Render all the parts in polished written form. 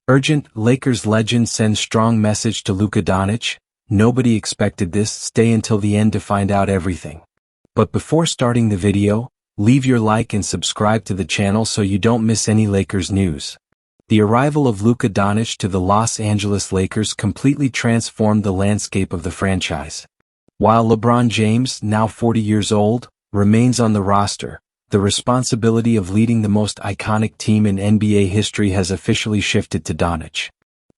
Urgent, Lakers legend sends strong message to Luka Doncic. Nobody expected this, stay until the end to find out everything. But before starting the video, leave your like and subscribe to the channel so you don't miss any Lakers news. The arrival of Luka Doncic to the Los Angeles Lakers completely transformed the landscape of the franchise. While LeBron James, now 40 years old, remains on the roster, the responsibility of leading the most iconic team in NBA history has officially shifted to Doncic.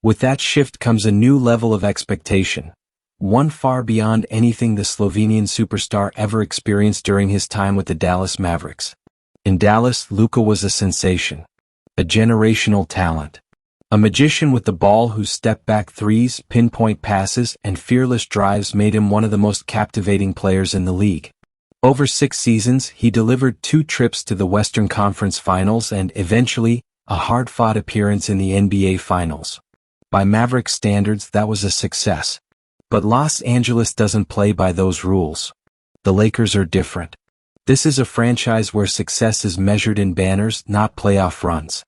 With that shift comes a new level of expectation, one far beyond anything the Slovenian superstar ever experienced during his time with the Dallas Mavericks. In Dallas, Luka was a sensation, a generational talent, a magician with the ball whose step-back threes, pinpoint passes, and fearless drives made him one of the most captivating players in the league. Over 6 seasons, he delivered 2 trips to the Western Conference Finals and, eventually, a hard-fought appearance in the NBA Finals. By Maverick standards, that was a success. But Los Angeles doesn't play by those rules. The Lakers are different. This is a franchise where success is measured in banners, not playoff runs.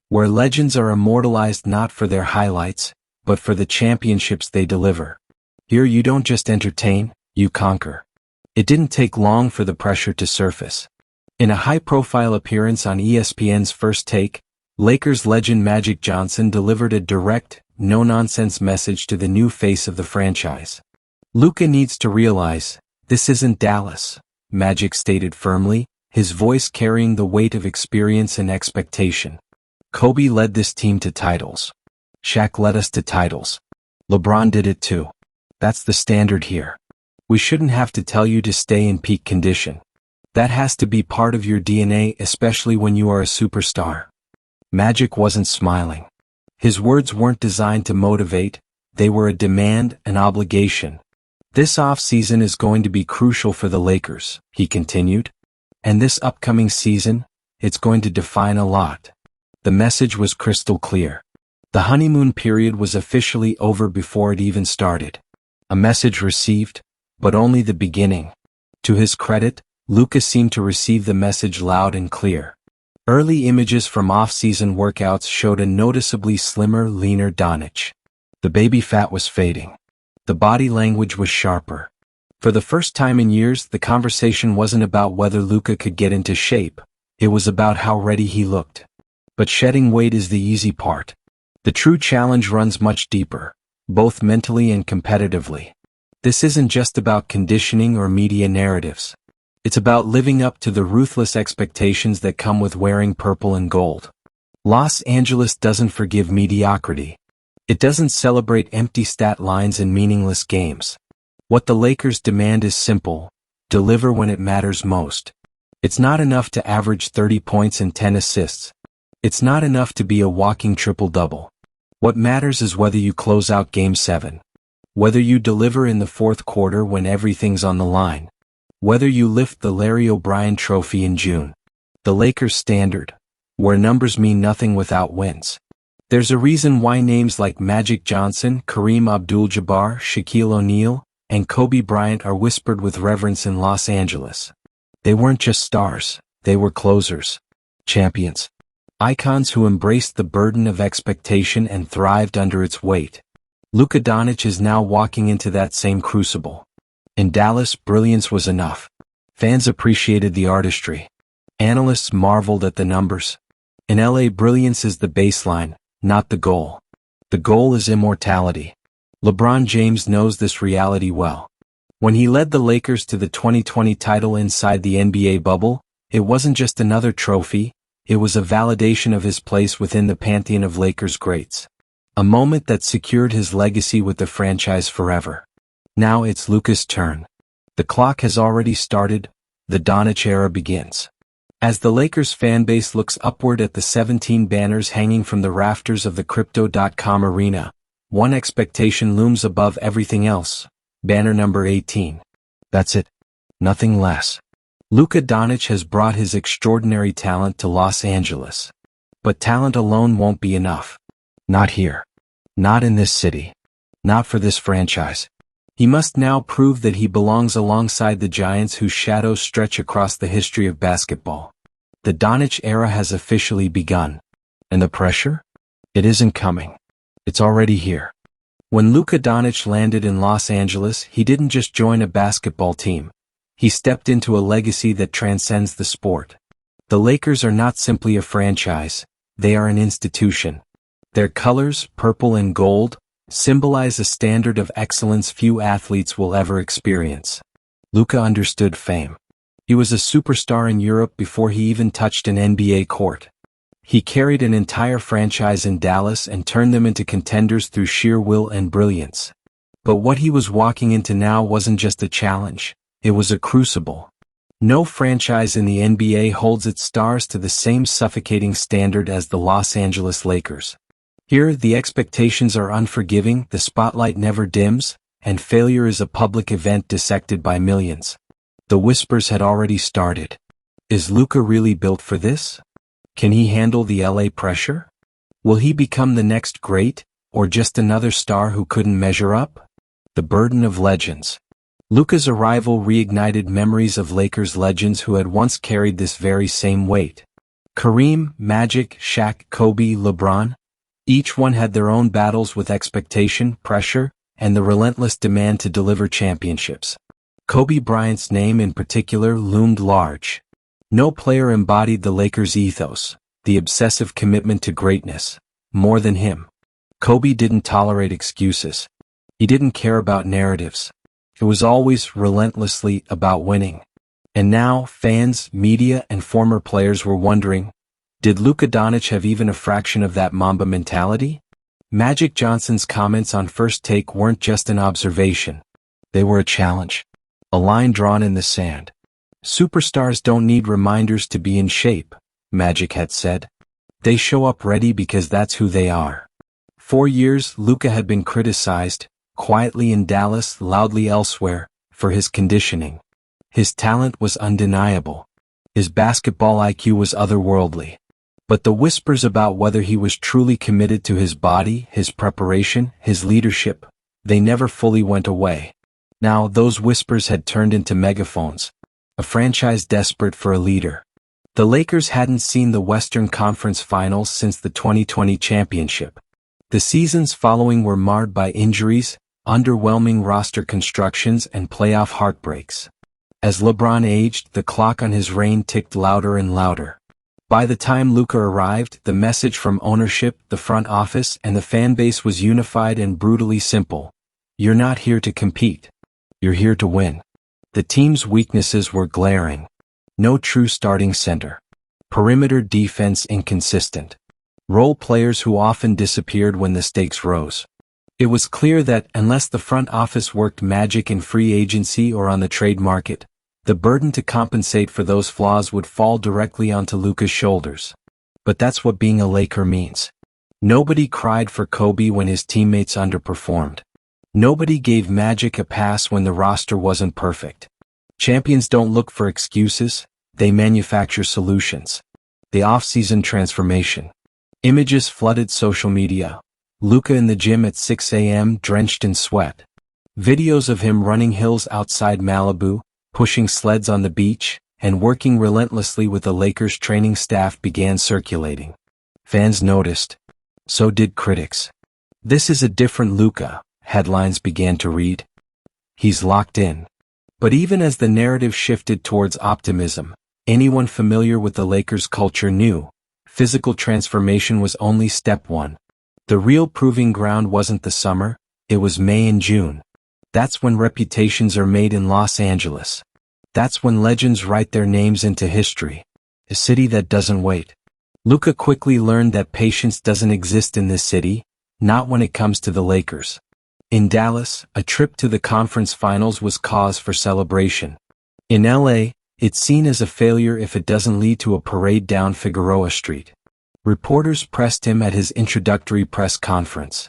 Where legends are immortalized not for their highlights, but for the championships they deliver. Here you don't just entertain, you conquer. It didn't take long for the pressure to surface. In a high-profile appearance on ESPN's First Take, Lakers legend Magic Johnson delivered a direct, no-nonsense message to the new face of the franchise. Luka needs to realize, this isn't Dallas, Magic stated firmly, his voice carrying the weight of experience and expectation. Kobe led this team to titles. Shaq led us to titles. LeBron did it too. That's the standard here. We shouldn't have to tell you to stay in peak condition. That has to be part of your DNA, especially when you are a superstar. Magic wasn't smiling. His words weren't designed to motivate, they were a demand, an obligation. This off-season is going to be crucial for the Lakers, he continued. And this upcoming season, it's going to define a lot. The message was crystal clear. The honeymoon period was officially over before it even started. A message received, but only the beginning. To his credit, Luka seemed to receive the message loud and clear. Early images from off-season workouts showed a noticeably slimmer, leaner Doncic. The baby fat was fading. The body language was sharper. For the first time in years, the conversation wasn't about whether Luka could get into shape. It was about how ready he looked. But shedding weight is the easy part. The true challenge runs much deeper, both mentally and competitively. This isn't just about conditioning or media narratives. It's about living up to the ruthless expectations that come with wearing purple and gold. Los Angeles doesn't forgive mediocrity. It doesn't celebrate empty stat lines and meaningless games. What the Lakers demand is simple: deliver when it matters most. It's not enough to average 30 points and 10 assists. It's not enough to be a walking triple-double. What matters is whether you close out Game 7. Whether you deliver in the fourth quarter when everything's on the line. Whether you lift the Larry O'Brien Trophy in June. The Lakers standard, where numbers mean nothing without wins. There's a reason why names like Magic Johnson, Kareem Abdul-Jabbar, Shaquille O'Neal, and Kobe Bryant are whispered with reverence in Los Angeles. They weren't just stars, they were closers, champions, icons who embraced the burden of expectation and thrived under its weight. Luka Doncic is now walking into that same crucible. In Dallas, brilliance was enough. Fans appreciated the artistry. Analysts marveled at the numbers. In LA, brilliance is the baseline, not the goal. The goal is immortality. LeBron James knows this reality well. When he led the Lakers to the 2020 title inside the NBA bubble, it wasn't just another trophy, it was a validation of his place within the pantheon of Lakers greats. A moment that secured his legacy with the franchise forever. Now it's Luka's turn. The clock has already started, the Doncic era begins. As the Lakers fanbase looks upward at the 17 banners hanging from the rafters of the Crypto.com arena, one expectation looms above everything else. Banner number 18. That's it. Nothing less. Luka Doncic has brought his extraordinary talent to Los Angeles. But talent alone won't be enough. Not here. Not in this city. Not for this franchise. He must now prove that he belongs alongside the giants whose shadows stretch across the history of basketball. The Doncic era has officially begun. And the pressure? It isn't coming. It's already here. When Luka Doncic landed in Los Angeles, he didn't just join a basketball team. He stepped into a legacy that transcends the sport. The Lakers are not simply a franchise, they are an institution. Their colors, purple and gold, symbolize a standard of excellence few athletes will ever experience. Luka understood fame. He was a superstar in Europe before he even touched an NBA court. He carried an entire franchise in Dallas and turned them into contenders through sheer will and brilliance. But what he was walking into now wasn't just a challenge, it was a crucible. No franchise in the NBA holds its stars to the same suffocating standard as the Los Angeles Lakers. Here, the expectations are unforgiving, the spotlight never dims, and failure is a public event dissected by millions. The whispers had already started. Is Luka really built for this? Can he handle the LA pressure? Will he become the next great, or just another star who couldn't measure up? The burden of legends. Luka's arrival reignited memories of Lakers legends who had once carried this very same weight. Kareem, Magic, Shaq, Kobe, LeBron. Each one had their own battles with expectation, pressure, and the relentless demand to deliver championships. Kobe Bryant's name in particular loomed large. No player embodied the Lakers' ethos, the obsessive commitment to greatness, more than him. Kobe didn't tolerate excuses. He didn't care about narratives. It was always relentlessly about winning. And now, fans, media, and former players were wondering, did Luka Doncic have even a fraction of that Mamba mentality? Magic Johnson's comments on First Take weren't just an observation. They were a challenge. A line drawn in the sand. Superstars don't need reminders to be in shape, Magic had said. They show up ready because that's who they are. For years, Luka had been criticized, quietly in Dallas, loudly elsewhere, for his conditioning. His talent was undeniable. His basketball IQ was otherworldly. But the whispers about whether he was truly committed to his body, his preparation, his leadership, they never fully went away. Now, those whispers had turned into megaphones. A franchise desperate for a leader. The Lakers hadn't seen the Western Conference Finals since the 2020 championship. The seasons following were marred by injuries, underwhelming roster constructions, and playoff heartbreaks. As LeBron aged, the clock on his reign ticked louder and louder. By the time Luka arrived, the message from ownership, the front office, and the fan base was unified and brutally simple. You're not here to compete. You're here to win. The team's weaknesses were glaring. No true starting center. Perimeter defense inconsistent. Role players who often disappeared when the stakes rose. It was clear that, unless the front office worked magic in free agency or on the trade market, the burden to compensate for those flaws would fall directly onto Luka's shoulders. But that's what being a Laker means. Nobody cried for Kobe when his teammates underperformed. Nobody gave Magic a pass when the roster wasn't perfect. Champions don't look for excuses, they manufacture solutions. The off-season transformation. Images flooded social media. Luka in the gym at 6 a.m. drenched in sweat. Videos of him running hills outside Malibu, pushing sleds on the beach, and working relentlessly with the Lakers training staff began circulating. Fans noticed. So did critics. This is a different Luka, headlines began to read. He's locked in. But even as the narrative shifted towards optimism, anyone familiar with the Lakers culture knew, physical transformation was only step one. The real proving ground wasn't the summer, it was May and June. That's when reputations are made in Los Angeles. That's when legends write their names into history. A city that doesn't wait. Luka quickly learned that patience doesn't exist in this city, not when it comes to the Lakers. In Dallas, a trip to the conference finals was cause for celebration. In LA, it's seen as a failure if it doesn't lead to a parade down Figueroa Street. Reporters pressed him at his introductory press conference.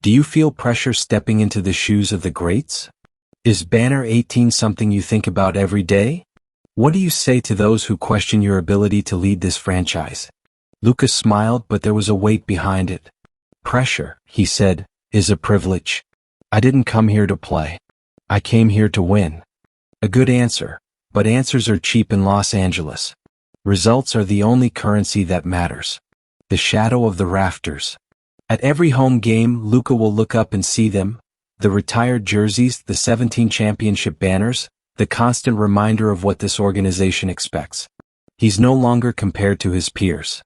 Do you feel pressure stepping into the shoes of the greats? Is Banner 18 something you think about every day? What do you say to those who question your ability to lead this franchise? Luka smiled, but there was a weight behind it. Pressure, he said, is a privilege. I didn't come here to play. I came here to win. A good answer, but answers are cheap in Los Angeles. Results are the only currency that matters. The shadow of the rafters. At every home game, Luka will look up and see them, the retired jerseys, the 17 championship banners, the constant reminder of what this organization expects. He's no longer compared to his peers.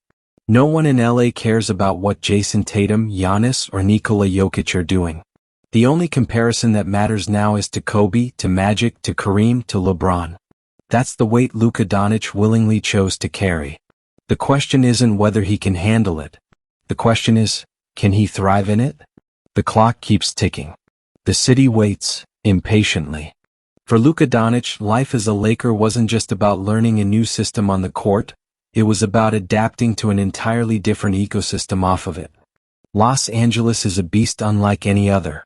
No one in LA cares about what Jason Tatum, Giannis, or Nikola Jokic are doing. The only comparison that matters now is to Kobe, to Magic, to Kareem, to LeBron. That's the weight Luka Doncic willingly chose to carry. The question isn't whether he can handle it. The question is, can he thrive in it? The clock keeps ticking. The city waits, impatiently. For Luka Doncic, life as a Laker wasn't just about learning a new system on the court, it was about adapting to an entirely different ecosystem off of it. Los Angeles is a beast unlike any other.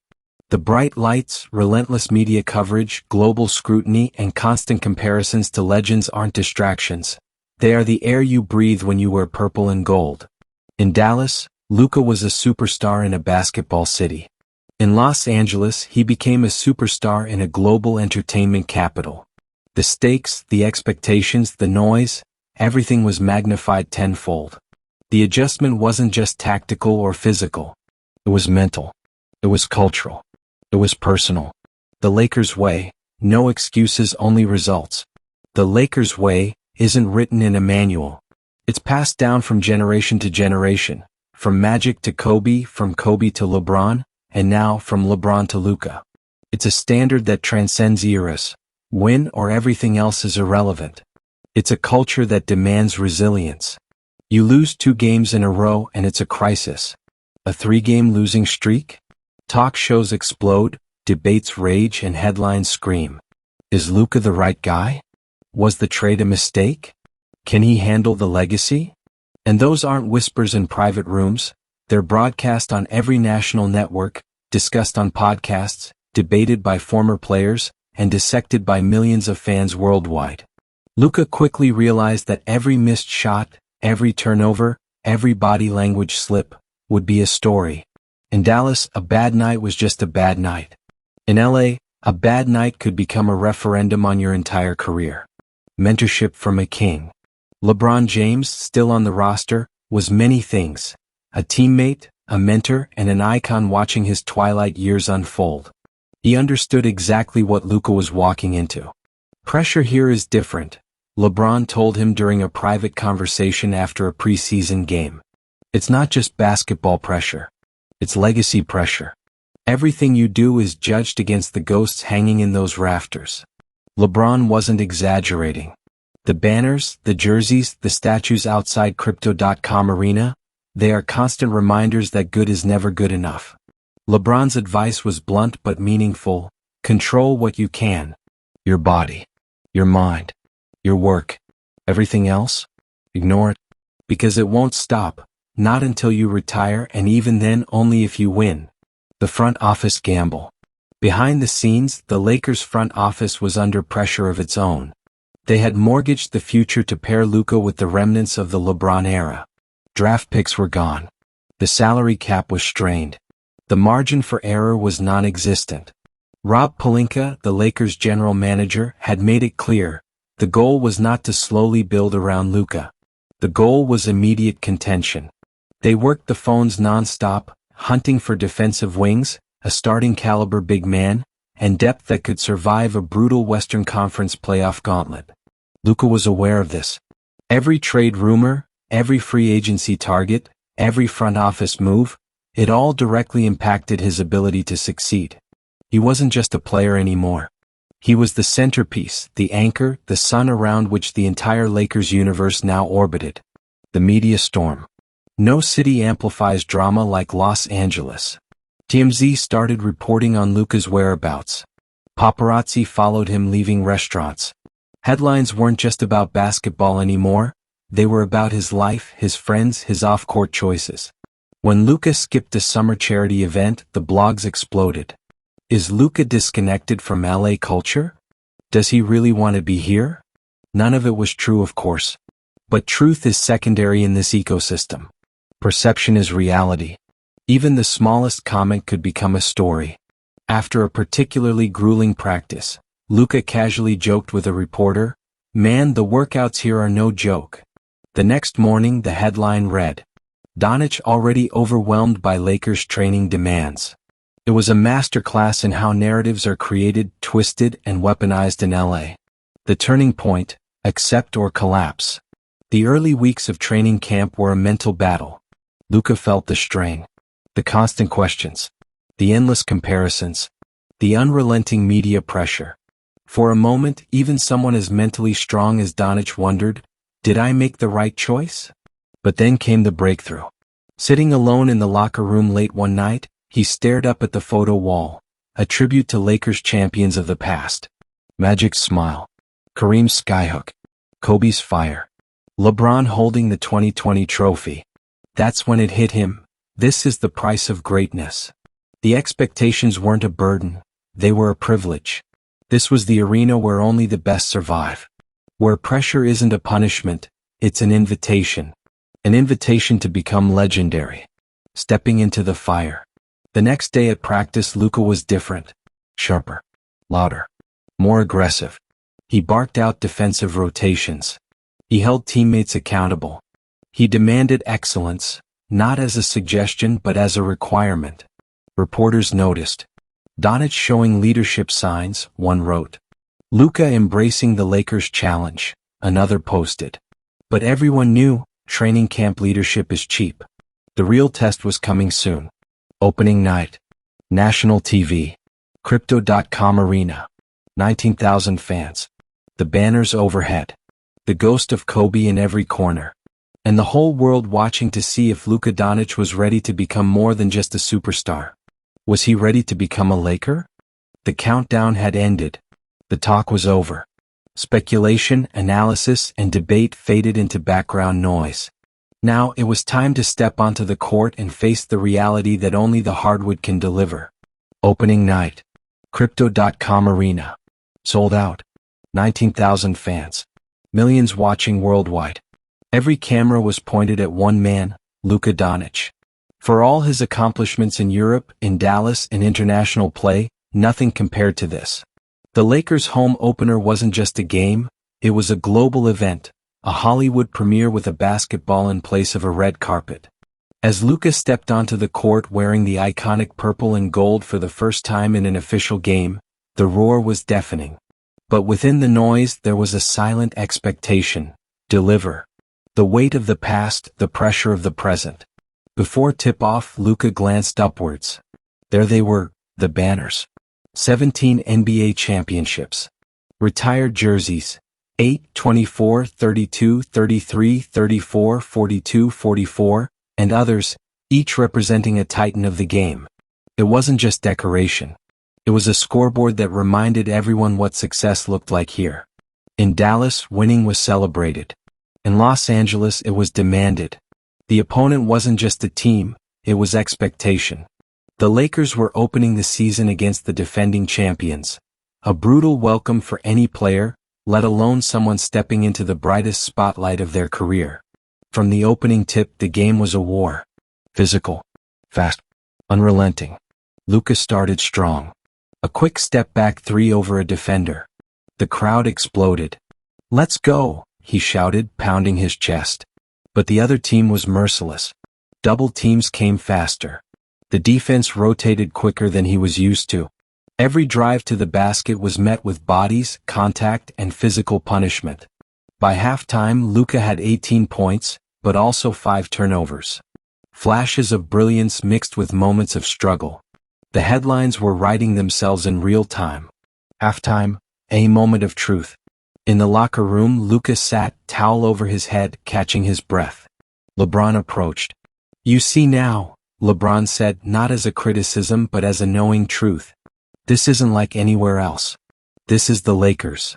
The bright lights, relentless media coverage, global scrutiny, and constant comparisons to legends aren't distractions. They are the air you breathe when you wear purple and gold. In Dallas, Luka was a superstar in a basketball city. In Los Angeles, he became a superstar in a global entertainment capital. The stakes, the expectations, the noise, everything was magnified tenfold. The adjustment wasn't just tactical or physical. It was mental. It was cultural. It was personal. The Lakers' way, no excuses, only results. The Lakers' way isn't written in a manual. It's passed down from generation to generation, from Magic to Kobe, from Kobe to LeBron, and now from LeBron to Luka. It's a standard that transcends eras. Win or everything else is irrelevant. It's a culture that demands resilience. You lose 2 games in a row and it's a crisis. A 3-game losing streak? Talk shows explode, debates rage, and headlines scream. Is Luka the right guy? Was the trade a mistake? Can he handle the legacy? And those aren't whispers in private rooms. They're broadcast on every national network, discussed on podcasts, debated by former players, and dissected by millions of fans worldwide. Luka quickly realized that every missed shot, every turnover, every body language slip, would be a story. In Dallas, a bad night was just a bad night. In LA, a bad night could become a referendum on your entire career. Mentorship from a king. LeBron James, still on the roster, was many things. A teammate, a mentor, and an icon watching his twilight years unfold. He understood exactly what Luka was walking into. Pressure here is different, LeBron told him during a private conversation after a preseason game. It's not just basketball pressure. It's legacy pressure. Everything you do is judged against the ghosts hanging in those rafters. LeBron wasn't exaggerating. The banners, the jerseys, the statues outside Crypto.com arena, they are constant reminders that good is never good enough. LeBron's advice was blunt but meaningful. Control what you can. Your body. Your mind. Your work. Everything else? Ignore it. Because it won't stop. Not until you retire, and even then only if you win. The front office gamble. Behind the scenes, the Lakers' front office was under pressure of its own. They had mortgaged the future to pair Luka with the remnants of the LeBron era. Draft picks were gone. The salary cap was strained. The margin for error was non-existent. Rob Pelinka, the Lakers' general manager, had made it clear, the goal was not to slowly build around Luka. The goal was immediate contention. They worked the phones non-stop, hunting for defensive wings, a starting caliber big man, and depth that could survive a brutal Western Conference playoff gauntlet. Luka was aware of this. Every trade rumor, every free agency target, every front office move, it all directly impacted his ability to succeed. He wasn't just a player anymore. He was the centerpiece, the anchor, the sun around which the entire Lakers universe now orbited. The media storm. No city amplifies drama like Los Angeles. TMZ started reporting on Luka's whereabouts. Paparazzi followed him leaving restaurants. Headlines weren't just about basketball anymore, they were about his life, his friends, his off-court choices. When Luka skipped a summer charity event, the blogs exploded. Is Luka disconnected from LA culture? Does he really want to be here? None of it was true, of course. But truth is secondary in this ecosystem. Perception is reality. Even the smallest comment could become a story. After a particularly grueling practice, Luka casually joked with a reporter, "Man, the workouts here are no joke." The next morning, the headline read, Doncic already overwhelmed by Lakers training demands. It was a masterclass in how narratives are created, twisted, and weaponized in LA. The turning point, accept or collapse. The early weeks of training camp were a mental battle. Luka felt the strain, the constant questions, the endless comparisons, the unrelenting media pressure. For a moment, even someone as mentally strong as Doncic wondered, did I make the right choice? But then came the breakthrough. Sitting alone in the locker room late one night, he stared up at the photo wall, a tribute to Lakers champions of the past. Magic's smile, Kareem's skyhook, Kobe's fire, LeBron holding the 2020 trophy. That's when it hit him. This is the price of greatness. The expectations weren't a burden, they were a privilege. This was the arena where only the best survive. Where pressure isn't a punishment, it's an invitation. An invitation to become legendary. Stepping into the fire. The next day at practice, Luka was different. Sharper. Louder. More aggressive. He barked out defensive rotations. He held teammates accountable. He demanded excellence, not as a suggestion but as a requirement. Reporters noticed. Doncic showing leadership signs, one wrote. Luka embracing the Lakers challenge, another posted. But everyone knew, training camp leadership is cheap. The real test was coming soon. Opening night. National TV. Crypto.com Arena. 19,000 fans. The banners overhead. The ghost of Kobe in every corner. And the whole world watching to see if Luka Doncic was ready to become more than just a superstar. Was he ready to become a Laker? The countdown had ended. The talk was over. Speculation, analysis, and debate faded into background noise. Now it was time to step onto the court and face the reality that only the hardwood can deliver. Opening night. Crypto.com Arena. Sold out. 19,000 fans. Millions watching worldwide. Every camera was pointed at one man, Luka Doncic. For all his accomplishments in Europe, in Dallas, and international play, nothing compared to this. The Lakers' home opener wasn't just a game, it was a global event, a Hollywood premiere with a basketball in place of a red carpet. As Luka stepped onto the court wearing the iconic purple and gold for the first time in an official game, the roar was deafening. But within the noise there was a silent expectation. Deliver. The weight of the past, the pressure of the present. Before tip-off, Luka glanced upwards. There they were, the banners. 17 NBA championships. Retired jerseys. 8, 24, 32, 33, 34, 42, 44, and others, each representing a titan of the game. It wasn't just decoration. It was a scoreboard that reminded everyone what success looked like here. In Dallas, winning was celebrated. In Los Angeles, it was demanded. The opponent wasn't just a team, it was expectation. The Lakers were opening the season against the defending champions. A brutal welcome for any player, let alone someone stepping into the brightest spotlight of their career. From the opening tip, the game was a war. Physical. Fast. Unrelenting. Luka started strong. A quick step-back three over a defender. The crowd exploded. "Let's go," he shouted, pounding his chest. But the other team was merciless. Double teams came faster. The defense rotated quicker than he was used to. Every drive to the basket was met with bodies, contact, and physical punishment. By halftime, Luka had 18 points, but also 5 turnovers. Flashes of brilliance mixed with moments of struggle. The headlines were writing themselves in real time. Halftime, a moment of truth. In the locker room, Luka sat, towel over his head, catching his breath. LeBron approached. "You see now," LeBron said, not as a criticism but as a knowing truth. "This isn't like anywhere else. This is the Lakers."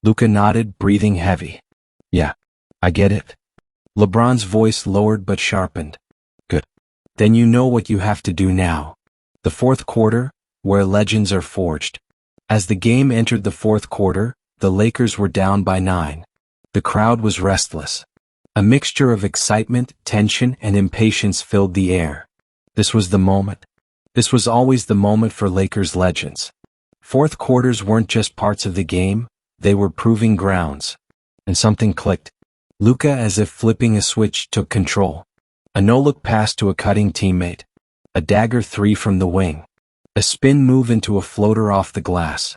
Luka nodded, breathing heavy. "Yeah, I get it." LeBron's voice lowered but sharpened. "Good. Then you know what you have to do now." The fourth quarter, where legends are forged. As the game entered the fourth quarter, the Lakers were down by 9. The crowd was restless. A mixture of excitement, tension, and impatience filled the air. This was the moment. This was always the moment for Lakers legends. Fourth quarters weren't just parts of the game, they were proving grounds. And something clicked. Luka, as if flipping a switch, took control. A no-look pass to a cutting teammate. A dagger three from the wing. A spin move into a floater off the glass.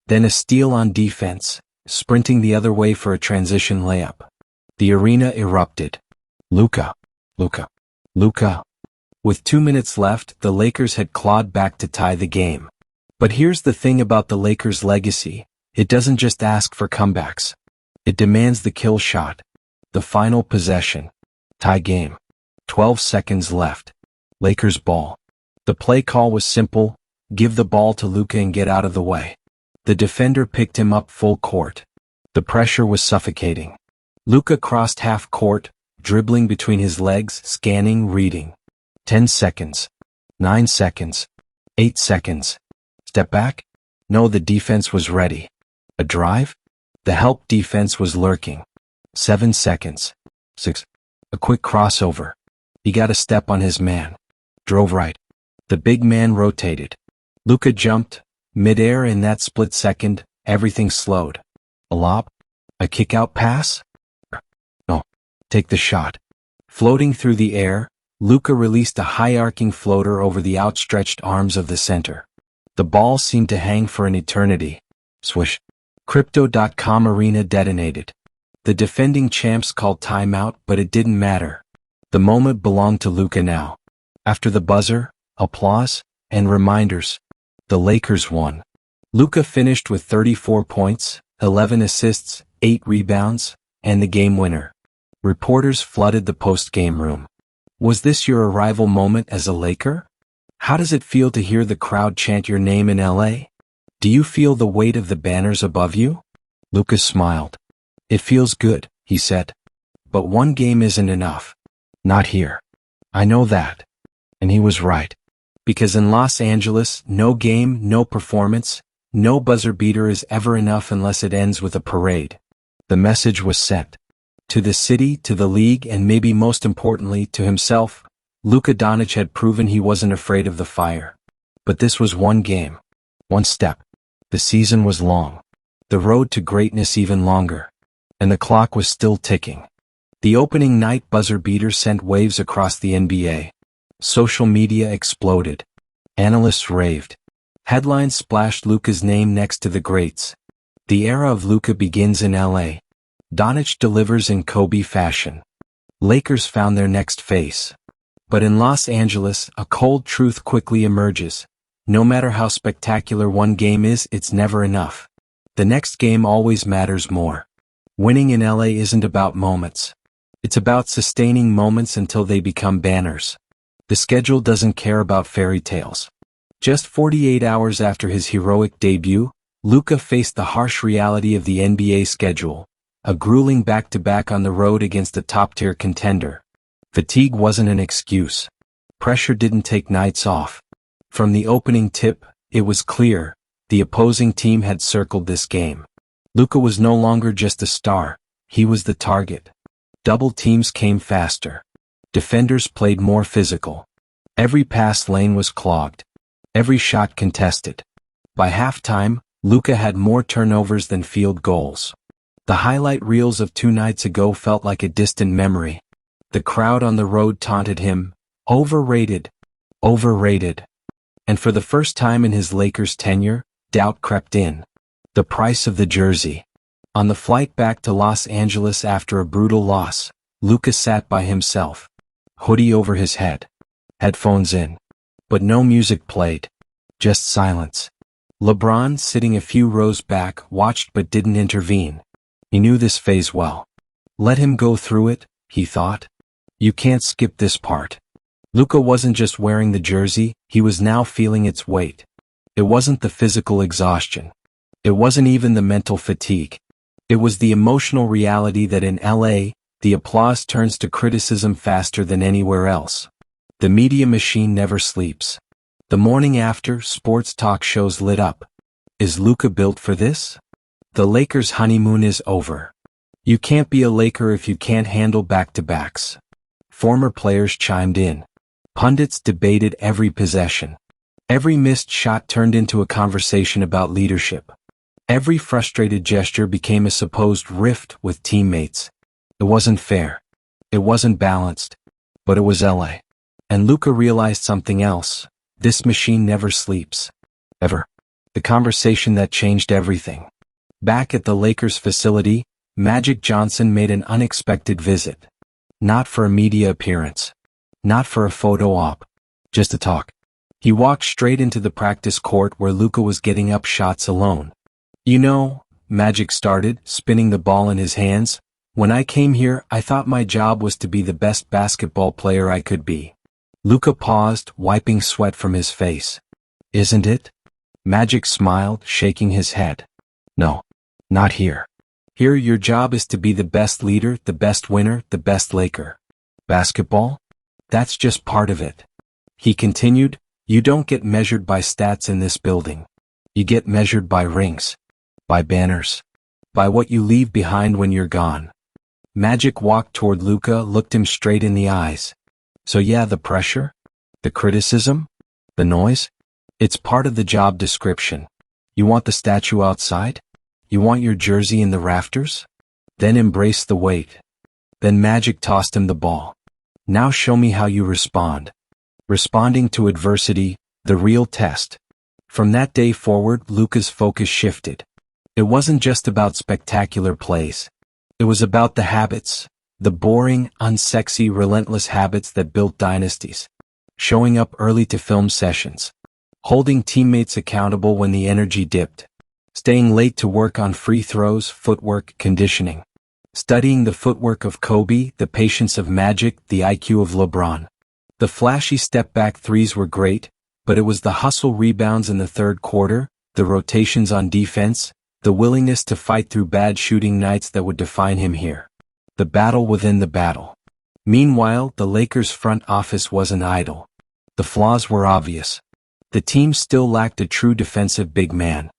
Then a steal on defense, sprinting the other way for a transition layup. The arena erupted. Luka. Luka. Luka. With 2 minutes left, the Lakers had clawed back to tie the game. But here's the thing about the Lakers' legacy. It doesn't just ask for comebacks. It demands the kill shot. The final possession. Tie game. 12 seconds left. Lakers ball. The play call was simple. Give the ball to Luka and get out of the way. The defender picked him up full court. The pressure was suffocating. Luka crossed half court, dribbling between his legs, scanning, reading. 10 seconds. 9 seconds. 8 seconds. Step back? No, the defense was ready. A drive? The help defense was lurking. 7 seconds. 6. A quick crossover. He got a step on his man. Drove right. The big man rotated. Luka jumped. Mid-air in that split second, everything slowed. A lob? A kick-out pass? No. Take the shot. Floating through the air, Luka released a high-arcing floater over the outstretched arms of the center. The ball seemed to hang for an eternity. Swish. Crypto.com arena detonated. The defending champs called timeout, but it didn't matter. The moment belonged to Luka now. After the buzzer, applause, and reminders, the Lakers won. Luka finished with 34 points, 11 assists, 8 rebounds, and the game winner. Reporters flooded the post-game room. Was this your arrival moment as a Laker? How does it feel to hear the crowd chant your name in LA? Do you feel the weight of the banners above you? Luka smiled. It feels good, he said. But one game isn't enough. Not here. I know that. And he was right. Because in Los Angeles, no game, no performance, no buzzer beater is ever enough unless it ends with a parade. The message was sent. To the city, to the league, and maybe most importantly, to himself. Luka Doncic had proven he wasn't afraid of the fire. But this was one game. One step. The season was long. The road to greatness even longer. And the clock was still ticking. The opening night buzzer beater sent waves across the NBA. Social media exploded. Analysts raved. Headlines splashed Luka's name next to the greats. The era of Luka begins in LA. Doncic delivers in Kobe fashion. Lakers found their next face. But in Los Angeles, a cold truth quickly emerges. No matter how spectacular one game is, it's never enough. The next game always matters more. Winning in LA isn't about moments. It's about sustaining moments until they become banners. The schedule doesn't care about fairy tales. Just 48 hours after his heroic debut, Luka faced the harsh reality of the NBA schedule, a grueling back-to-back on the road against a top-tier contender. Fatigue wasn't an excuse. Pressure didn't take nights off. From the opening tip, it was clear, the opposing team had circled this game. Luka was no longer just a star, he was the target. Double teams came faster. Defenders played more physical. Every pass lane was clogged. Every shot contested. By halftime, Luka had more turnovers than field goals. The highlight reels of 2 nights ago felt like a distant memory. The crowd on the road taunted him, overrated, overrated. And for the first time in his Lakers tenure, doubt crept in. The price of the jersey. On the flight back to Los Angeles after a brutal loss, Luka sat by himself. Hoodie over his head. Headphones in. But no music played. Just silence. LeBron, sitting a few rows back, watched but didn't intervene. He knew this phase well. Let him go through it, he thought. You can't skip this part. Luka wasn't just wearing the jersey, he was now feeling its weight. It wasn't the physical exhaustion. It wasn't even the mental fatigue. It was the emotional reality that in LA, the applause turns to criticism faster than anywhere else. The media machine never sleeps. The morning after, sports talk shows lit up. Is Luka built for this? The Lakers' honeymoon is over. You can't be a Laker if you can't handle back-to-backs. Former players chimed in. Pundits debated every possession. Every missed shot turned into a conversation about leadership. Every frustrated gesture became a supposed rift with teammates. It wasn't fair. It wasn't balanced. But it was LA. And Luka realized something else. This machine never sleeps. Ever. The conversation that changed everything. Back at the Lakers facility, Magic Johnson made an unexpected visit. Not for a media appearance. Not for a photo op. Just to talk. He walked straight into the practice court where Luka was getting up shots alone. You know, Magic started, spinning the ball in his hands, when I came here I thought my job was to be the best basketball player I could be. Luka paused, wiping sweat from his face. Isn't it? Magic smiled, shaking his head. No. Not here. Here your job is to be the best leader, the best winner, the best Laker. Basketball? That's just part of it. He continued, you don't get measured by stats in this building. You get measured by rings. By banners. By what you leave behind when you're gone. Magic walked toward Luka, looked him straight in the eyes. So yeah, the pressure? The criticism? The noise? It's part of the job description. You want the statue outside? You want your jersey in the rafters? Then embrace the weight. Then Magic tossed him the ball. Now show me how you respond. Responding to adversity, the real test. From that day forward, Luka's focus shifted. It wasn't just about spectacular plays. It was about the habits, the boring, unsexy, relentless habits that built dynasties. Showing up early to film sessions. Holding teammates accountable when the energy dipped. Staying late to work on free throws, footwork, conditioning. Studying the footwork of Kobe, the patience of Magic, the IQ of LeBron. The flashy step-back threes were great, but it was the hustle rebounds in the third quarter, the rotations on defense, the willingness to fight through bad shooting nights that would define him here. The battle within the battle. Meanwhile, the Lakers' front office wasn't idle. The flaws were obvious. The team still lacked a true defensive big man.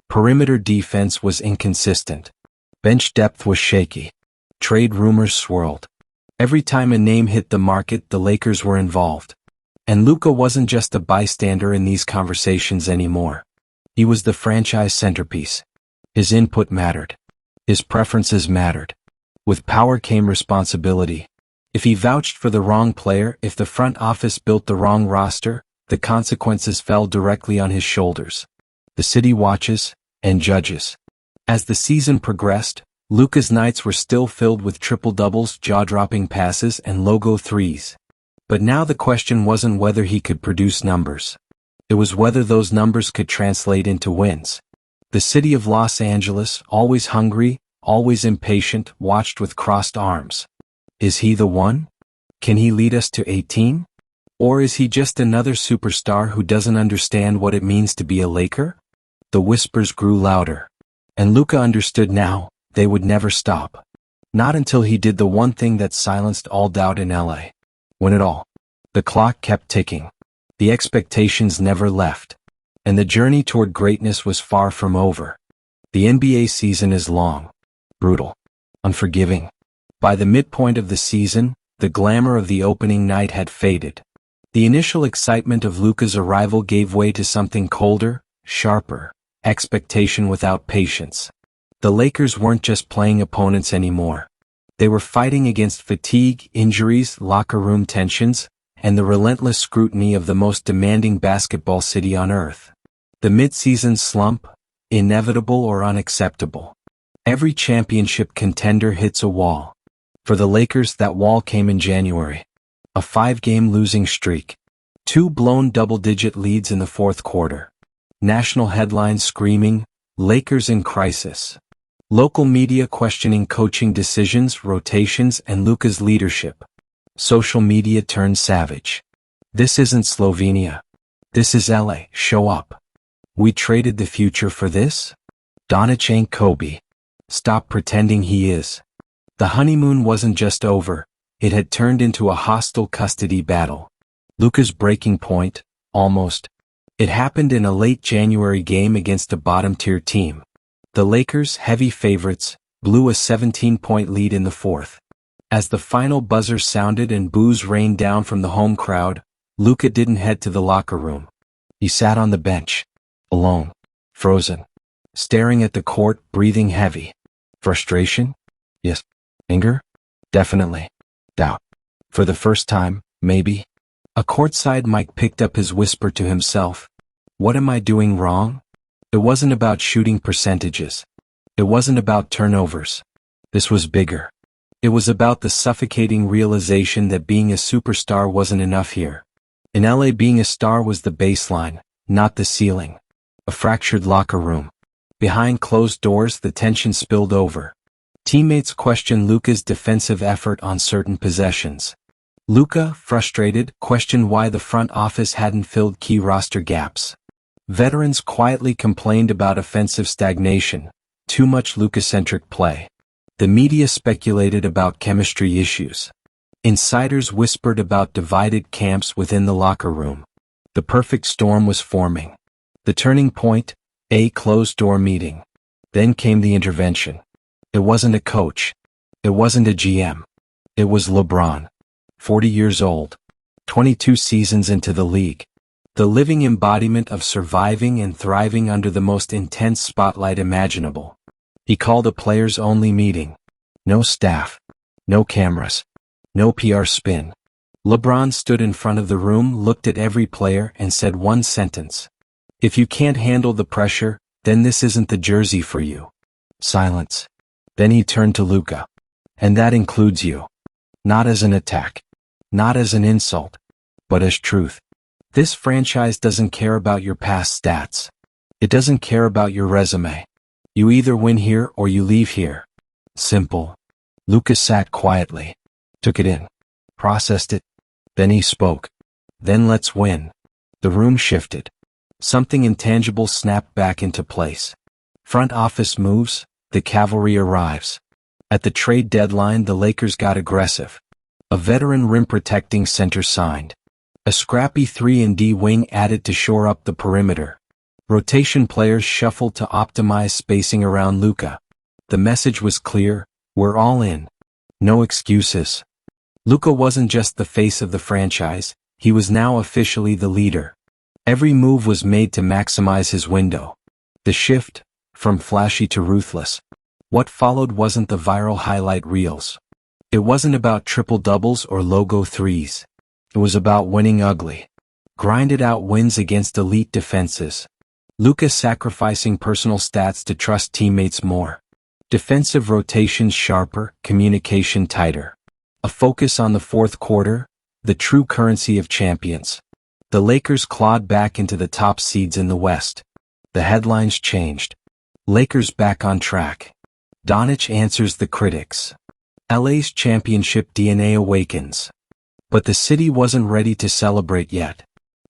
Perimeter defense was inconsistent. Bench depth was shaky. Trade rumors swirled. Every time a name hit the market, the Lakers were involved. And Luka wasn't just a bystander in these conversations anymore. He was the franchise centerpiece. His input mattered. His preferences mattered. With power came responsibility. If he vouched for the wrong player, if the front office built the wrong roster, the consequences fell directly on his shoulders. The city watches and judges. As the season progressed, Luka's nights were still filled with triple-doubles, jaw-dropping passes, and logo threes. But now the question wasn't whether he could produce numbers. It was whether those numbers could translate into wins. The city of Los Angeles, always hungry, always impatient, watched with crossed arms. Is he the one? Can he lead us to 18? Or is he just another superstar who doesn't understand what it means to be a Laker? The whispers grew louder. And Luka understood now, they would never stop. Not until he did the one thing that silenced all doubt in LA. Win it all. The clock kept ticking. The expectations never left. And the journey toward greatness was far from over. The NBA season is long. Brutal. Unforgiving. By the midpoint of the season, the glamour of the opening night had faded. The initial excitement of Luka's arrival gave way to something colder, sharper. Expectation without patience. The Lakers weren't just playing opponents anymore. They were fighting against fatigue, injuries, locker room tensions, and the relentless scrutiny of the most demanding basketball city on earth. The mid-season slump, inevitable or unacceptable. Every championship contender hits a wall. For the Lakers, that wall came in January. A 5-game losing streak. 2 blown double-digit leads in the fourth quarter. National headlines screaming, Lakers in crisis. Local media questioning coaching decisions, rotations, and Luka's leadership. Social media turned savage. This isn't Slovenia. This is LA. Show up. We traded the future for this? Doncic ain't Kobe. Stop pretending he is. The honeymoon wasn't just over, it had turned into a hostile custody battle. Luka's breaking point, almost. It happened in a late January game against a bottom-tier team. The Lakers, heavy favorites, blew a 17-point lead in the fourth. As the final buzzer sounded and boos rained down from the home crowd, Luka didn't head to the locker room. He sat on the bench. Alone. Frozen. Staring at the court, breathing heavy. Frustration? Yes. Anger? Definitely. Doubt. For the first time, Maybe. A courtside mic picked up his whisper to himself. What am I doing wrong? It wasn't about shooting percentages. It wasn't about turnovers. This was bigger. It was about the suffocating realization that being a superstar wasn't enough here. In LA, being a star was the baseline, not the ceiling. A fractured locker room. Behind closed doors, the tension spilled over. Teammates questioned Luka's defensive effort on certain possessions. Luka, frustrated, questioned why the front office hadn't filled key roster gaps. Veterans quietly complained about offensive stagnation, too much Luka-centric play. The media speculated about chemistry issues. Insiders whispered about divided camps within the locker room. The perfect storm was forming. The turning point, a closed-door meeting. Then came the intervention. It wasn't a coach. It wasn't a GM. It was LeBron. 40 years old. 22 seasons into the league. The living embodiment of surviving and thriving under the most intense spotlight imaginable. He called a players-only meeting. No staff. No cameras. No PR spin. LeBron stood in front of the room, looked at every player, and said one sentence. If you can't handle the pressure, then this isn't the jersey for you. Silence. Then he turned to Luka. And that includes you. Not as an attack. Not as an insult. But as truth. This franchise doesn't care about your past stats. It doesn't care about your resume. You either win here or you leave here. Simple. Luka sat quietly. Took it in. Processed it. Then he spoke. Then let's win. The room shifted. Something intangible snapped back into place. Front office moves, the cavalry arrives. At the trade deadline, the Lakers got aggressive. A veteran rim-protecting center signed. A scrappy 3-and-D wing added to shore up the perimeter. Rotation players shuffled to optimize spacing around Luka. The message was clear, we're all in. No excuses. Luka wasn't just the face of the franchise, he was now officially the leader. Every move was made to maximize his window. The shift, from flashy to ruthless. What followed wasn't the viral highlight reels. It wasn't about triple-doubles or logo threes. It was about winning ugly. Grinded out wins against elite defenses. Luka sacrificing personal stats to trust teammates more. Defensive rotations sharper, communication tighter. A focus on the fourth quarter, the true currency of champions. The Lakers clawed back into the top seeds in the West. The headlines changed. Lakers back on track. Doncic answers the critics. LA's championship DNA awakens. But the city wasn't ready to celebrate yet.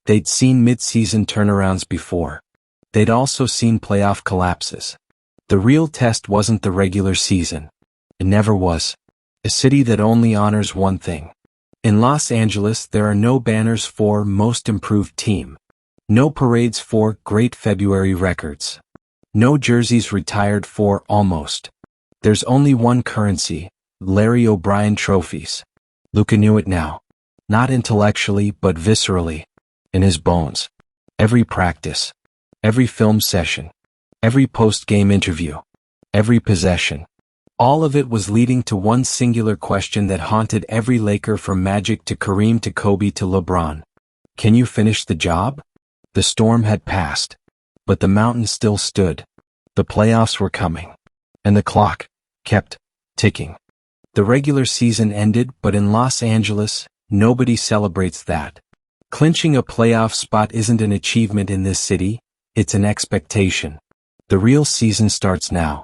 They'd seen mid-season turnarounds before. They'd also seen playoff collapses. The real test wasn't the regular season. It never was. A city that only honors one thing. In Los Angeles, there are no banners for Most Improved Team. No parades for Great February Records. No jerseys retired for Almost. There's only one currency, Larry O'Brien trophies. Luka knew it now. Not intellectually, but viscerally. In his bones. Every practice. Every film session. Every post-game interview. Every possession. All of it was leading to one singular question that haunted every Laker from Magic to Kareem to Kobe to LeBron. Can you finish the job? The storm had passed. But the mountain still stood. The playoffs were coming. And the clock kept ticking. The regular season ended, but in Los Angeles, nobody celebrates that. Clinching a playoff spot isn't an achievement in this city, it's an expectation. The real season starts now.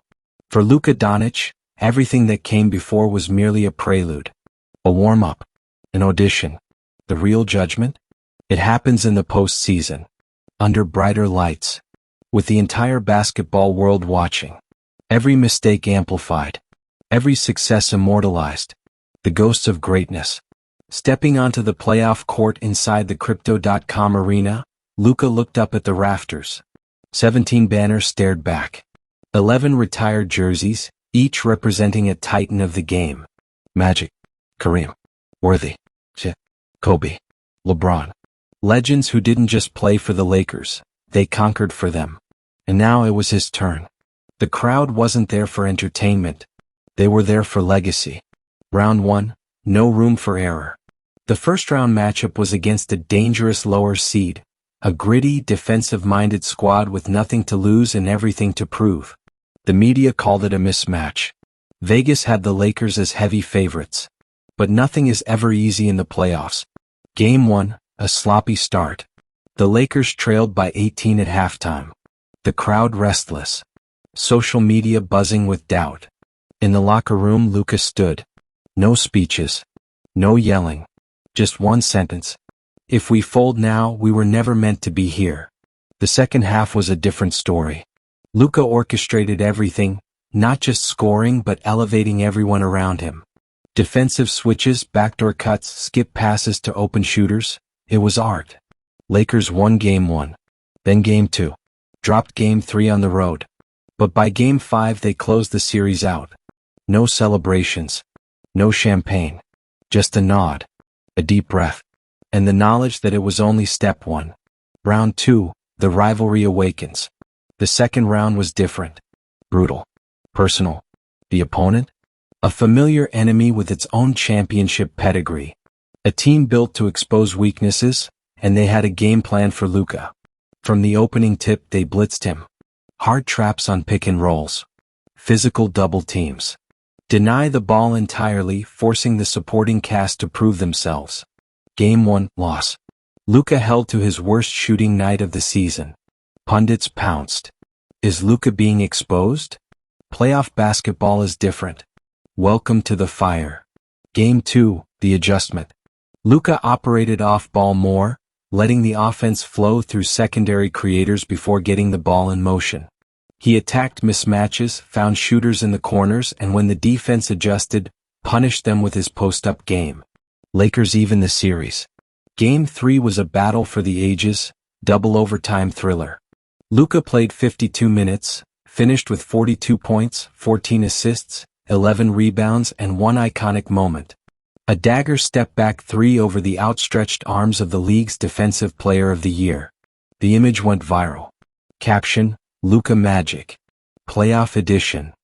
For Luka Doncic, everything that came before was merely a prelude. A warm-up. An audition. The real judgment? It happens in the postseason. Under brighter lights. With the entire basketball world watching. Every mistake amplified. Every success immortalized. The ghosts of greatness. Stepping onto the playoff court inside the Crypto.com arena, Luka looked up at the rafters. 17 banners stared back. 11 retired jerseys, each representing a titan of the game. Magic. Kareem. Worthy. Kobe. LeBron. Legends who didn't just play for the Lakers, they conquered for them. And now it was his turn. The crowd wasn't there for entertainment. They were there for legacy. Round 1, no room for error. The first-round matchup was against a dangerous lower seed, a gritty, defensive-minded squad with nothing to lose and everything to prove. The media called it a mismatch. Vegas had the Lakers as heavy favorites. But nothing is ever easy in the playoffs. Game 1, a sloppy start. The Lakers trailed by 18 at halftime. The crowd restless. Social media buzzing with doubt. In the locker room, Luka stood. No speeches. No yelling. Just one sentence. If we fold now, we were never meant to be here. The second half was a different story. Luka orchestrated everything, not just scoring but elevating everyone around him. Defensive switches, backdoor cuts, skip passes to open shooters. It was art. Lakers won Game 1. Then Game 2. Dropped Game 3 on the road. But by Game 5 they closed the series out. No celebrations. No champagne. Just a nod. A deep breath. And the knowledge that it was only step 1. Round 2, the rivalry awakens. The second round was different. Brutal. Personal. The opponent? A familiar enemy with its own championship pedigree. A team built to expose weaknesses, and they had a game plan for Luka. From the opening tip they blitzed him. Hard traps on pick and rolls. Physical double teams. Deny the ball entirely, forcing the supporting cast to prove themselves. Game 1, loss. Luka held to his worst shooting night of the season. Pundits pounced. Is Luka being exposed? Playoff basketball is different. Welcome to the fire. Game 2, the adjustment. Luka operated off-ball more, letting the offense flow through secondary creators before getting the ball in motion. He attacked mismatches, found shooters in the corners, and when the defense adjusted, punished them with his post-up game. Lakers even the series. Game 3 was a battle for the ages, double overtime thriller. Luka played 52 minutes, finished with 42 points, 14 assists, 11 rebounds and one iconic moment. A dagger step-back 3 over the outstretched arms of the league's Defensive Player of the Year. The image went viral. Caption, Luka Magic. Playoff Edition.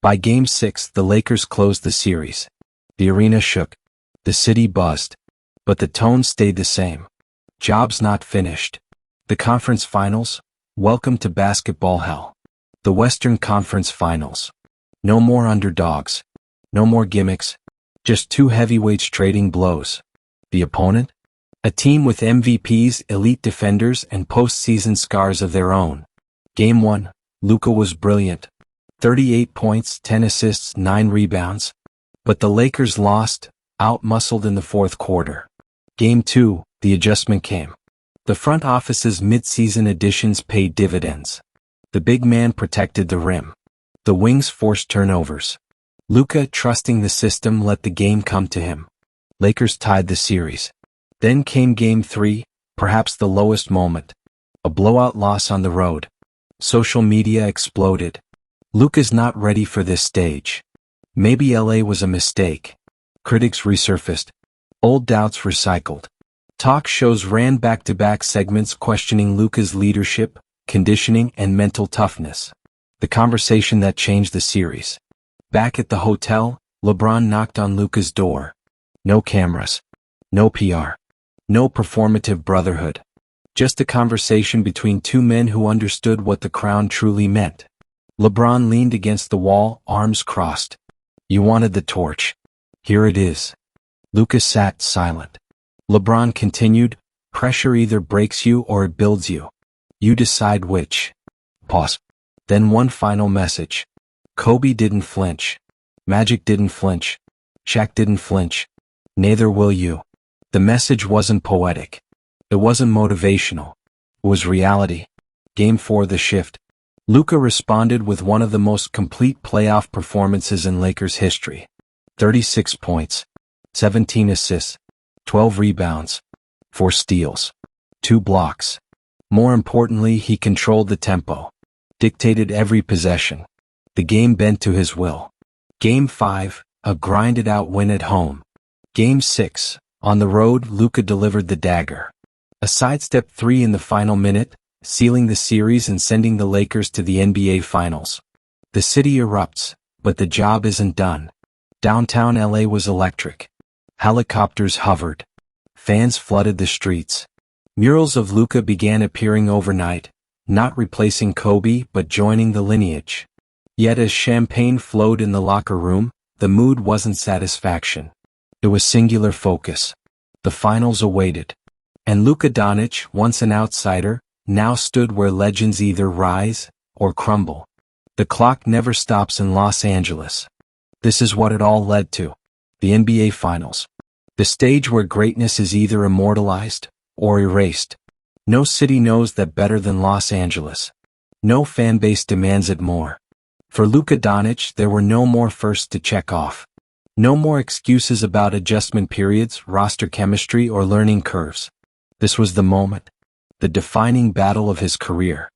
By Game 6 the Lakers closed the series. The arena shook. The city buzzed. But the tone stayed the same. Job's not finished. The conference finals? Welcome to basketball hell. The Western Conference Finals. No more underdogs. No more gimmicks. Just two heavyweights trading blows. The opponent? A team with MVPs, elite defenders, and postseason scars of their own. Game 1, Luka was brilliant. 38 points, 10 assists, 9 rebounds. But the Lakers lost, out-muscled in the fourth quarter. Game 2, the adjustment came. The front office's mid-season additions paid dividends. The big man protected the rim. The wings forced turnovers. Luka, trusting the system, let the game come to him. Lakers tied the series. Then came Game 3, perhaps the lowest moment. A blowout loss on the road. Social media exploded. Luka's not ready for this stage. Maybe LA was a mistake. Critics resurfaced. Old doubts recycled. Talk shows ran back-to-back segments questioning Luka's leadership, conditioning, and mental toughness. The conversation that changed the series. Back at the hotel, LeBron knocked on Luka's door. No cameras. No PR. No performative brotherhood. Just a conversation between two men who understood what the crown truly meant. LeBron leaned against the wall, arms crossed. You wanted the torch. Here it is. Luka sat silent. LeBron continued, pressure either breaks you or it builds you. You decide which. Pause. Then one final message. Kobe didn't flinch. Magic didn't flinch. Shaq didn't flinch. Neither will you. The message wasn't poetic. It wasn't motivational. It was reality. Game 4 the shift. Luka responded with one of the most complete playoff performances in Lakers history. 36 points. 17 assists. 12 rebounds. 4 steals. 2 blocks. More importantly, he controlled the tempo. Dictated every possession. The game bent to his will. Game 5, a grinded-out win at home. Game 6, on the road, Luka delivered the dagger. A sidestep 3 in the final minute, sealing the series and sending the Lakers to the NBA Finals. The city erupts, but the job isn't done. Downtown LA was electric. Helicopters hovered. Fans flooded the streets. Murals of Luka began appearing overnight, not replacing Kobe but joining the lineage. Yet as champagne flowed in the locker room, the mood wasn't satisfaction. It was singular focus. The finals awaited. And Luka Doncic, once an outsider, now stood where legends either rise or crumble. The clock never stops in Los Angeles. This is what it all led to. The NBA Finals. The stage where greatness is either immortalized or erased. No city knows that better than Los Angeles. No fanbase demands it more. For Luka Doncic, there were no more firsts to check off. No more excuses about adjustment periods, roster chemistry, or learning curves. This was the moment. The defining battle of his career.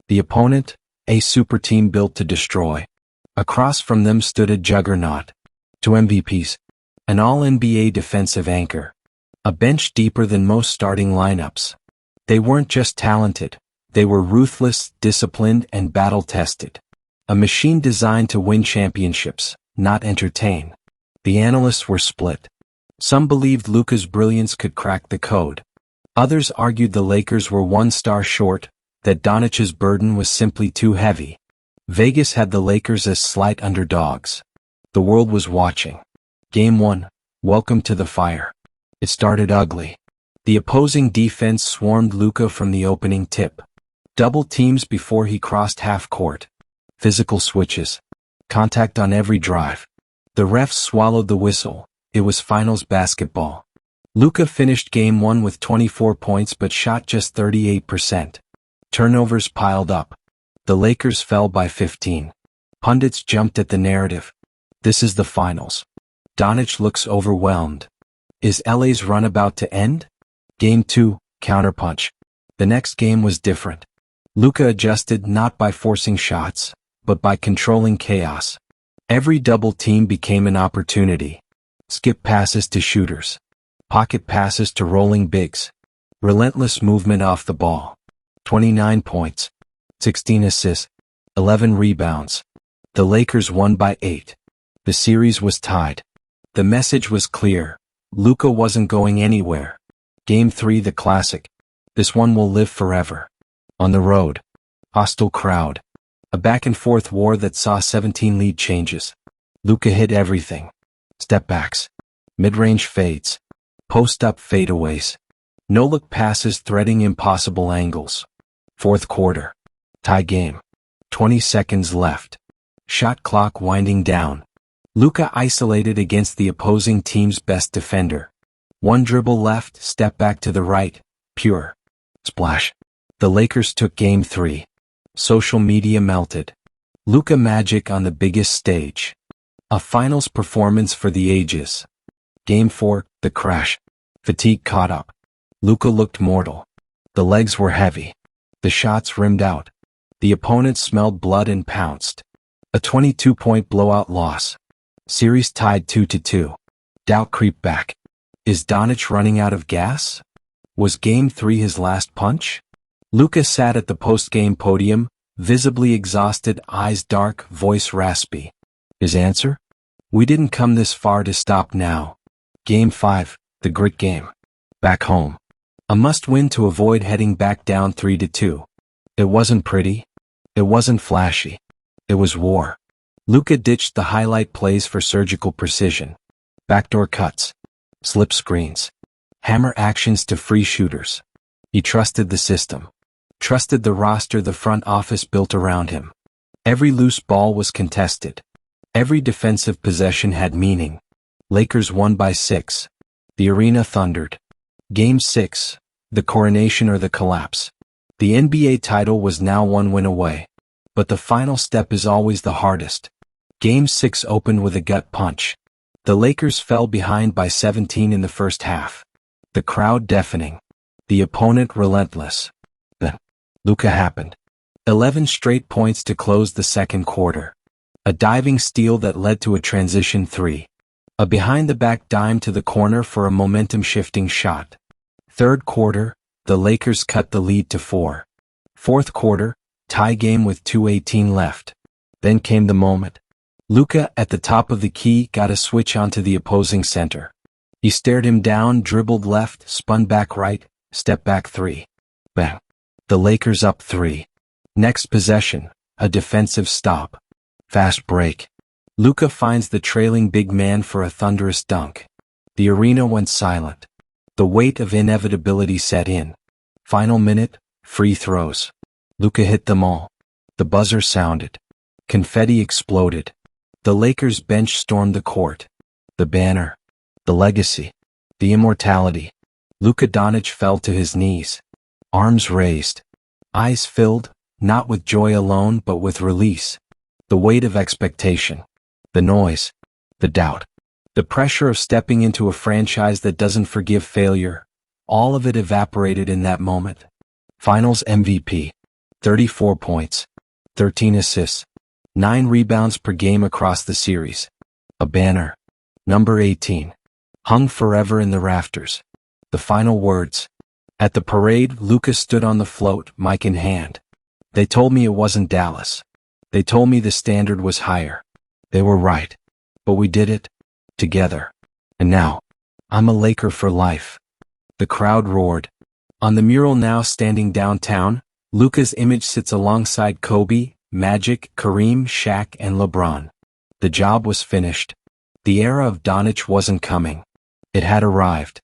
The opponent, a super team built to destroy. Across from them stood a juggernaut. Two MVPs. An all-NBA defensive anchor. A bench deeper than most starting lineups. They weren't just talented. They were ruthless, disciplined, and battle-tested. A machine designed to win championships, not entertain. The analysts were split. Some believed Luka's brilliance could crack the code. Others argued the Lakers were one star short, that Doncic's burden was simply too heavy. Vegas had the Lakers as slight underdogs. The world was watching. Game 1. Welcome to the fire. It started ugly. The opposing defense swarmed Luka from the opening tip. Double teams before he crossed half court. Physical switches. Contact on every drive. The refs swallowed the whistle. It was finals basketball. Luka finished Game 1 with 24 points but shot just 38%. Turnovers piled up. The Lakers fell by 15. Pundits jumped at the narrative. This is the finals. Doncic looks overwhelmed. Is LA's run about to end? Game 2, counterpunch. The next game was different. Luka adjusted not by forcing shots, but by controlling chaos. Every double team became an opportunity. Skip passes to shooters. Pocket passes to rolling bigs. Relentless movement off the ball. 29 points. 16 assists. 11 rebounds. The Lakers won by 8. The series was tied. The message was clear. Luka wasn't going anywhere. Game 3, the classic. This one will live forever. On the road. Hostile crowd. A back-and-forth war that saw 17 lead changes. Luka hit everything. Step backs. Mid-range fades. Post-up fadeaways. No-look passes threading impossible angles. Fourth quarter. Tie game. 20 seconds left. Shot clock winding down. Luka isolated against the opposing team's best defender. One dribble left, step back to the right. Pure. Splash. The Lakers took Game 3. Social media melted. Luka magic on the biggest stage. A finals performance for the ages. Game 4, the crash. Fatigue caught up. Luka looked mortal. The legs were heavy. The shots rimmed out. The opponent smelled blood and pounced. A 22-point blowout loss. Series tied 2-2. Doubt creeped back. Is Doncic running out of gas? Was Game 3 his last punch? Luka sat at the post-game podium, visibly exhausted, eyes dark, voice raspy. His answer? We didn't come this far to stop now. Game 5, the grit game. Back home. A must-win to avoid heading back down 3-2. It wasn't pretty. It wasn't flashy. It was war. Luka ditched the highlight plays for surgical precision. Backdoor cuts. Slip screens. Hammer actions to free shooters. He trusted the system. Trusted the roster the front office built around him. Every loose ball was contested. Every defensive possession had meaning. Lakers won by 6. The arena thundered. Game 6, the coronation or the collapse. The NBA title was now one win away. But the final step is always the hardest. Game 6 opened with a gut punch. The Lakers fell behind by 17 in the first half. The crowd deafening. The opponent relentless. Then, Luka happened. 11 straight points to close the second quarter. A diving steal that led to a transition 3. A behind-the-back dime to the corner for a momentum-shifting shot. Third quarter, the Lakers cut the lead to 4. Fourth quarter, tie game with 2:18 left. Then came the moment. Luka, at the top of the key, got a switch onto the opposing center. He stared him down, dribbled left, spun back right, step back three. Bang. The Lakers up 3. Next possession, a defensive stop. Fast break. Luka finds the trailing big man for a thunderous dunk. The arena went silent. The weight of inevitability set in. Final minute, free throws. Luka hit them all. The buzzer sounded. Confetti exploded. The Lakers bench stormed the court. The banner. The legacy. The immortality. Luka Doncic fell to his knees. Arms raised. Eyes filled, not with joy alone but with release. The weight of expectation. The noise. The doubt. The pressure of stepping into a franchise that doesn't forgive failure. All of it evaporated in that moment. Finals MVP. 34 points. 13 assists. 9 rebounds per game across the series. A banner. Number 18. Hung forever in the rafters. The final words. At the parade, Luka stood on the float, mic in hand. They told me it wasn't Dallas. They told me the standard was higher. They were right. But we did it. Together. And now, I'm a Laker for life. The crowd roared. On the mural now standing downtown, Luka's image sits alongside Kobe, Magic, Kareem, Shaq, and LeBron. The job was finished. The era of Doncic wasn't coming. It had arrived.